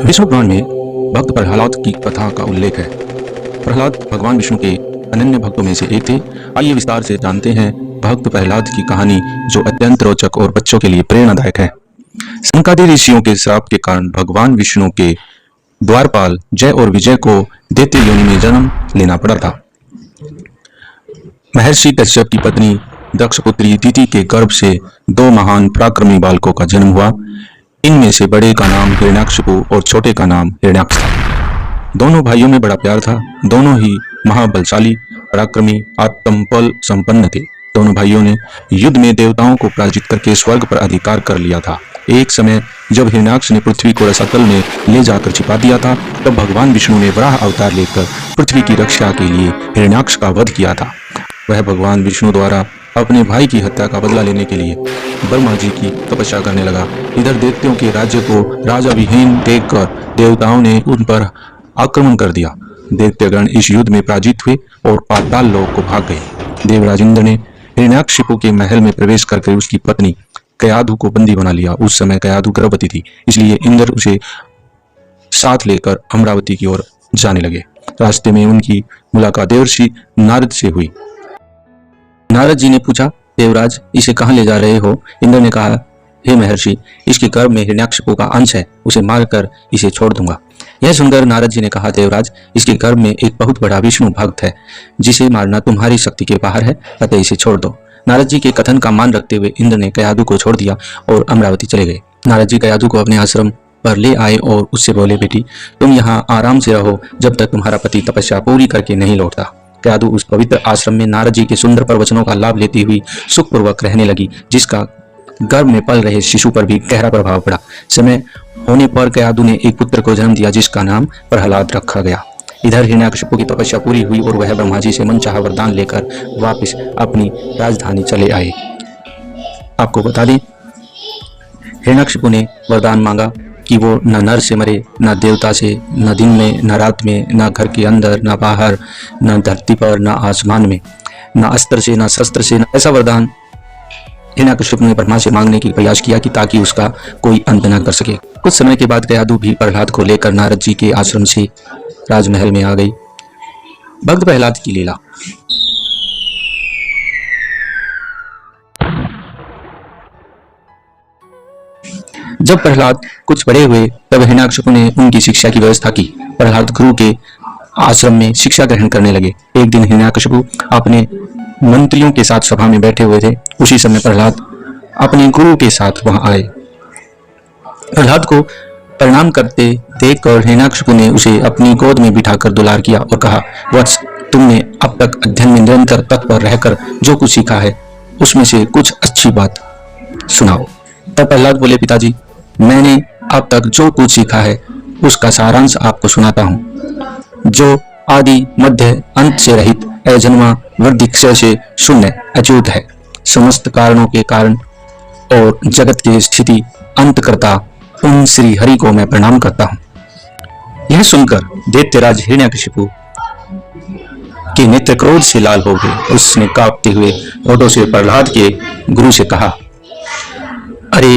विष्णु पुराण में भक्त प्रहलाद की कथा का उल्लेख है। प्रहलाद भगवान विष्णु के अनन्य भक्तों में से एक थे। आइए विस्तार से जानते हैं भक्त प्रहलाद की कहानी, जो अत्यंत रोचक और बच्चों के लिए प्रेरणादायक है। सनकादि ऋषियों के श्राप के कारण भगवान विष्णु के द्वारपाल जय और विजय को दैत्य योनि में जन्म लेना पड़ा था। महर्षि कश्यप की पत्नी दक्षपुत्री दिति के गर्भ से दो महान पराक्रमी बालकों का जन्म हुआ। इनमें से बड़े का नाम हिरण्याकशिपु और छोटे का नाम हिरण्याक्ष था। दोनों भाइयों में बड़ा प्यार था। दोनों ही महाबलशाली, पराक्रमी, आत्मबल संपन्न थे। दोनों भाइयों ने युद्ध में देवताओं को पराजित करके स्वर्ग पर अधिकार कर लिया था। एक समय जब हिरण्याक्ष ने पृथ्वी को रसातल में ले जाकर छिपा दिया था, तब भगवान विष्णु ने वराह अवतार लेकर पृथ्वी की रक्षा के लिए हिरण्याक्ष का वध किया था। वह भगवान विष्णु द्वारा अपने भाई की हत्या का बदला लेने के लिए ब्रह्मा जी की तपस्या करने लगा। इधर दैत्यों के राज्य को राजा विहीन देखकर देवताओं ने उन पर आक्रमण कर दिया। दैत्यगण इस युद्ध में पराजित हुए और पाताल लोक को भाग गए। देवराज इंद्र ने हिरण्याकशिपु के महल में प्रवेश करके उसकी पत्नी कयाधु को बंदी बना लिया। उस समय कयाधु गर्भवती थी, इसलिए इंद्र उसे साथ लेकर अमरावती की ओर जाने लगे। रास्ते में उनकी मुलाकात देवर्षि नारद से हुई। नारद जी ने पूछा, देवराज इसे कहाँ ले जा रहे हो? इंद्र ने कहा, हे महर्षि, इसके गर्भ में हिरण्याकशिपु का अंश है, उसे मारकर इसे छोड़ दूंगा। यह सुनकर नारद जी ने कहा, देवराज इसके गर्भ में एक बहुत बड़ा विष्णु भक्त है, जिसे मारना तुम्हारी शक्ति के बाहर है, अतः इसे छोड़ दो। नारद जी के कथन का मान रखते हुए इंद्र ने कयाधु को छोड़ दिया और अमरावती चले गए। नारद जी कयाधु को अपने आश्रम पर ले आए और उससे बोले, बेटी तुम यहाँ आराम से रहो जब तक तुम्हारा पति तपस्या पूरी करके नहीं लौटता। कयाधु उस पवित्र आश्रम में नारद जी के सुंदर प्रवचनों का लाभ लेती हुई सुखपूर्वक रहने लगी, जिसका गर्भ में पल रहे शिशु पर भी गहरा प्रभाव पड़ा। समय होने पर कयाधु ने एक पुत्र को जन्म दिया, जिसका नाम प्रहलाद रखा गया। इधर हिरण्याकशिपु की तपस्या पूरी हुई और वह ब्रह्मा जी से मनचाहा वरदान लेकर वापस अपनी राजधानी चले आए। आपको बता दें, हिरण्याकशिपु ने वरदान मांगा कि वो न नर से मरे, न देवता से, न दिन में न रात में, न घर के अंदर न बाहर, न धरती पर न आसमान में, न अस्त्र से न शस्त्र से। ऐसा वरदान हिरण्याकशिपु ने ब्रह्मा से मांगने की प्रयास किया कि ताकि उसका कोई अंत न कर सके। कुछ समय के बाद कयाधु भी प्रहलाद को लेकर नारद जी के आश्रम से राजमहल में आ गई। भक्त प्रहलाद की लीला। जब प्रहलाद कुछ बड़े हुए तब हिरण्याकशिपु ने उनकी शिक्षा की व्यवस्था की। प्रहलाद गुरु के आश्रम में शिक्षा ग्रहण करने लगे। एक दिन हिरण्याकशिपु अपने मंत्रियों के साथ सभा में बैठे हुए थे। उसी समय प्रहलाद अपने गुरु के साथ वहां आए। प्रहलाद को प्रणाम करते देखकर हिरण्याकशिपु ने उसे अपनी गोद में बिठाकर दुलार किया और कहा, वत्स, तुमने अब तक अध्ययन में निरंतर तत्पर रहकर जो कुछ सीखा है, उसमें से कुछ अच्छी बात सुनाओ। तब प्रहलाद बोले, पिताजी, मैंने अब तक जो कुछ सीखा है उसका सारांश आपको सुनाता हूँ, जो आदि मध्य अंत से रहित, अजन्मा, वृद्धि क्षय से शून्य, अच्युत है, समस्त कारणों के कारण और जगत की स्थिति अंतकर्ता उन श्री हरि को मैं प्रणाम करता हूँ। यह सुनकर दैत्यराज हिरण्याकशिपु के नेत्र क्रोध से लाल हो गए। उसने कांपते हुए होठों से प्रहलाद के गुरु से कहा, अरे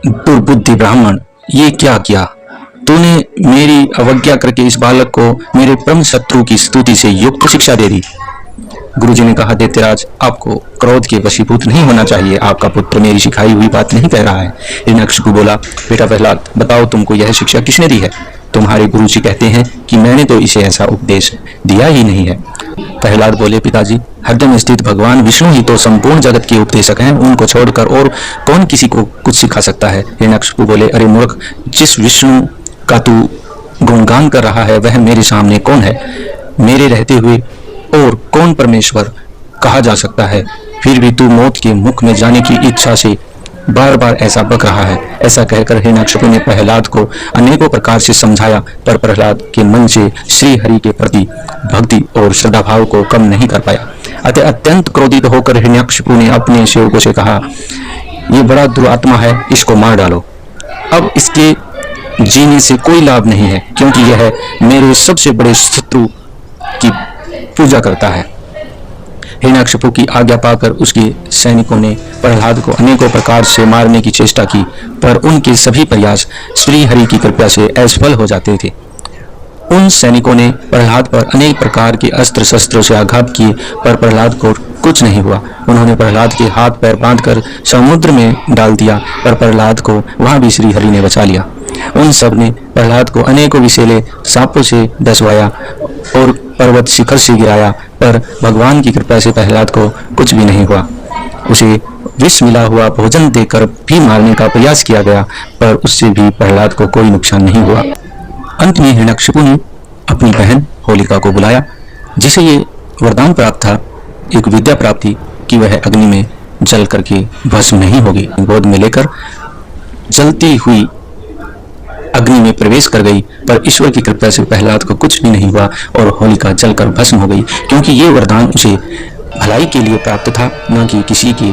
दुर्बुद्धि ब्राह्मण, ये क्या किया तूने? मेरी अवज्ञा करके इस बालक को मेरे परम शत्रु की स्तुति से युक्त शिक्षा दे दी। गुरुजी ने कहा, दैत्यराज, आपको क्रोध के वशीभूत नहीं होना चाहिए। आपका पुत्र मेरी सिखाई हुई बात नहीं कह रहा है। हिरण्याकशिपु बोला, बेटा प्रहलाद, बताओ तुमको यह शिक्षा किसने दी है? तुम्हारे गुरुजी कहते हैं कि मैंने तो इसे ऐसा उपदेश दिया ही नहीं है। प्रहलाद बोले, पिताजी, हृदय में स्थित भगवान विष्णु ही तो संपूर्ण जगत के उपदेशक हैं। उनको छोड़कर और कौन किसी को कुछ सिखा सकता है? हिरण्याकशिपु बोले, अरे मूर्ख, जिस विष्णु का तू गुणगान कर रहा है वह मेरे सामने कौन है? मेरे रहते हुए और कौन परमेश्वर कहा जा सकता है? फिर भी तू मौत के मुख में जाने की इच्छा से बार बार ऐसा बक रहा है। ऐसा कहकर हिरण्याकशिपु ने प्रहलाद को अनेकों प्रकार से समझाया, पर प्रहलाद के मन से श्री हरि के प्रति भक्ति और श्रद्धा भाव को कम नहीं कर पाया। अतः अत्यंत क्रोधित होकर हिरण्याकशिपु ने अपने सेवकों से कहा, ये बड़ा दुरात्मा है, इसको मार डालो। अब इसके जीने से कोई लाभ नहीं है, क्योंकि यह मेरे सबसे बड़े शत्रु की पूजा करता है। हिरण्यकशिपु की आज्ञा पाकर उसके सैनिकों ने प्रहलाद को अनेकों प्रकार से मारने की चेष्टा की, पर उनके सभी प्रयास श्री हरि की कृपा से असफल हो जाते थे। उन सैनिकों ने प्रहलाद पर अनेक प्रकार के अस्त्र शस्त्रों से आघात किए, पर प्रहलाद को कुछ नहीं हुआ। उन्होंने प्रहलाद के हाथ पैर बांधकर समुद्र में डाल दिया, पर प्रहलाद को वहां भी श्री हरि ने बचा लिया। उन सब ने प्रहलाद को अनेकों विषैले सांपों से डसवाया और पर्वत शिखर से गिराया, पर भगवान की कृपा से प्रहलाद को कुछ भी नहीं हुआ। उसे विष मिला हुआ भोजन देकर भी मारने का प्रयास किया गया, पर उससे भी प्रहलाद को कोई नुकसान नहीं हुआ। अंत में हिरण्यकशिपु ने अपनी बहन होलिका को बुलाया, जिसे ये वरदान प्राप्त था, एक विद्या प्राप्त थी कि वह अग्नि में जल करके भस्म नहीं होगी। गोद में लेकर जलती हुई अग्नि में प्रवेश कर गई, पर ईश्वर की कृपा से प्रहलाद को कुछ भी नहीं हुआ और होलिका जलकर भस्म हो गई, क्योंकि ये वरदान उसे भलाई के लिए प्राप्त था, न कि किसी के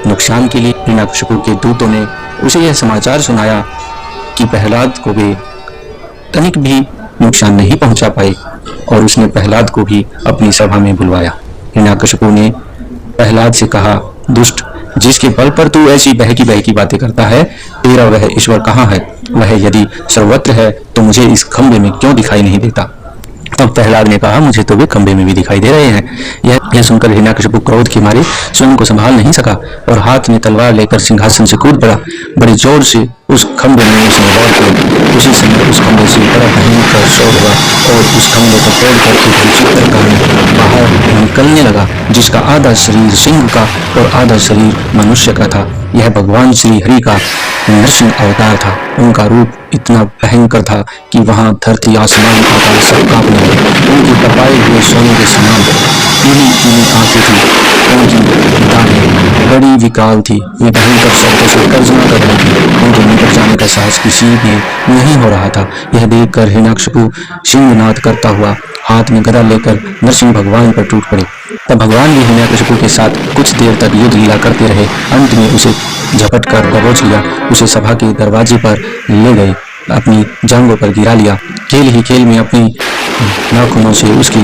नुकसान के लिए। हिरण्यकशिपु के दूतों ने उसे यह समाचार सुनाया कि प्रहलाद को वे तनिक भी नुकसान नहीं पहुंचा पाए, और उसने प्रहलाद को भी अपनी सभा में बुलवाया। हिरण्यकशिपु ने प्रहलाद से कहा, दुष्ट, जिसके बल पर तू ऐसी बहकी बातें करता है, तेरा वह ईश्वर कहाँ है? वह यदि सर्वत्र है तो मुझे इस खंभे में क्यों दिखाई नहीं देता? तब प्रहलाद ने कहा, मुझे तो वे खंभे में भी दिखाई दे रहे हैं। यह सुनकर हिरण्यकशिपु क्रोध के मारे स्वयं को संभाल नहीं सका और हाथ में तलवार लेकर सिंहासन से कूद पड़ा। बड़े जोर से उस खंभे में उसने वार किया। उसी समय उस खंभे से बड़ा भयंकर शोर हुआ और उस खंभे को तोड़कर एक विचित्र प्राणी बाहर निकलने लगा, जिसका आधा शरीर सिंह का और आधा शरीर मनुष्य का था। यह भगवान श्री हरि का नरसिंह अवतार था। उनका रूप इतना भयंकर था कि वहां धरती आसमान पाताल सब कांपने लगे। उनके तपाए हुए सोने के समान पीली पीली आंखें थी। उनकी दाढ़ें बड़ी विकराल थी। वे भयंकर शब्दों से गर्जना कर रही थी। उनके निकट जाने का साहस किसी में नहीं हो रहा था। यह देखकर हिरण्यकशिपु सिंहनाद करता हुआ हाथ में गदा लेकर नरसिंह भगवान पर टूट पड़े। तब भगवान भी हिरण्यकशिपु के साथ कुछ देर तक युद्ध लीला करते रहे। अंत में उसे झपट कर दबोच लिया, उसे सभा के दरवाजे पर ले गए, अपनी जांघों पर गिरा लिया। खेल ही खेल में अपनी नाखूनों से उसकी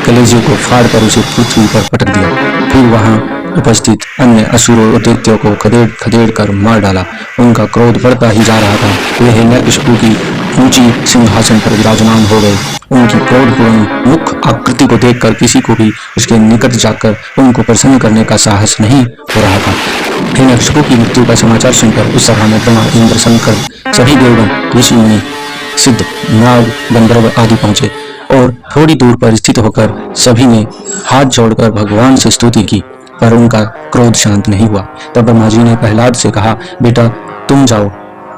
कलेजे को फाड़कर उसे पृथ्वी पर पटक दिया। फिर वहां उपस्थित अन्य असुरों और दैत्यों को खदेड़ खदेड़ कर मार डाला। उनका क्रोध बढ़ता ही जा रहा था। वे हिरण्यकशिपु की ऊंची सिंहासन पर विराजमान हो गए। उनकी क्रोधपूर्ण मुख आकृति को देखकर किसी को भी उसके निकट जाकर उनको प्रसन्न करने का साहस नहीं हो रहा था। हिरण्यकशिपु की मृत्यु का समाचार सुनकर उस सभा में ब्रह्मा, इंद्र, शंकर, सभी देवगण, ऋषि मुनि, सिद्ध, नाग, गंधर्व आदि पहुंचे और थोड़ी दूर पर स्थित होकर सभी ने हाथ जोड़कर भगवान से स्तुति की, पर उनका क्रोध शांत नहीं हुआ। तब ब्रह्मा जी ने प्रहलाद से कहा, बेटा तुम जाओ,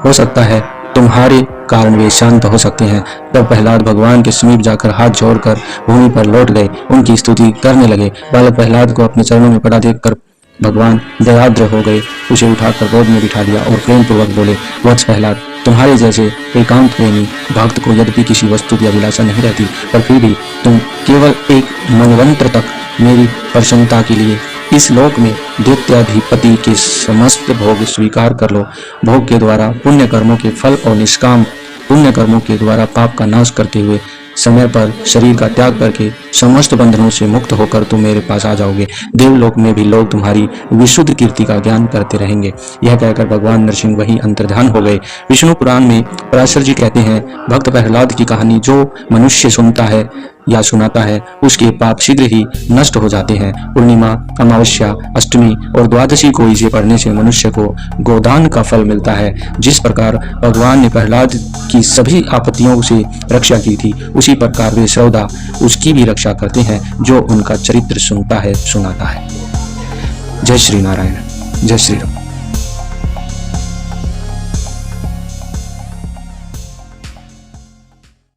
हो सकता है तुम्हारे कारण वे शांत हो सकते हैं। तब प्रहलाद भगवान के समीप जाकर हाथ जोड़कर भूमि पर लौट गए, उनकी स्तुति करने लगे। बालक प्रहलाद को अपने चरणों में पड़ा देखकर भगवान दयाद्र हो गए, उसे उठाकर गोद में बिठा लिया और प्रेम पूर्वक बोले, वत्स प्रहलाद, तुम्हारे जैसे एकांत प्रेमी भक्त को यद्यपि किसी वस्तु की अभिलाषा नहीं रहती, पर फिर भी तुम केवल एक मनवंतर तक मेरी प्रसन्नता के लिए इस लोक में दैत्याधिपति के समस्त भोग स्वीकार कर लो। भोग के द्वारा पुण्य कर्मों के फल और निष्काम पुण्य कर्मों के द्वारा पाप का नाश करते हुए समय पर शरीर का त्याग करके समस्त बंधनों से मुक्त होकर तुम मेरे पास आ जाओगे। देवलोक में भी लोग तुम्हारी विशुद्ध कीर्ति का ज्ञान करते रहेंगे। यह कहकर भगवान नरसिंह वही अंतर्ध्यान हो गए। विष्णु पुराण में पराशर जी कहते हैं, भक्त प्रहलाद की कहानी जो मनुष्य सुनता है या सुनाता है, उसके पाप शीघ्र ही नष्ट हो जाते हैं। पूर्णिमा, अमावस्या, अष्टमी और द्वादशी को इसे पढ़ने से मनुष्य को गोदान का फल मिलता है। जिस प्रकार भगवान ने प्रहलाद की सभी आपत्तियों से रक्षा की थी, उसी प्रकार वे सौदा उसकी भी रक्षा करते हैं जो उनका चरित्र सुनता है, सुनाता है। जय श्री नारायण, जय श्री राम।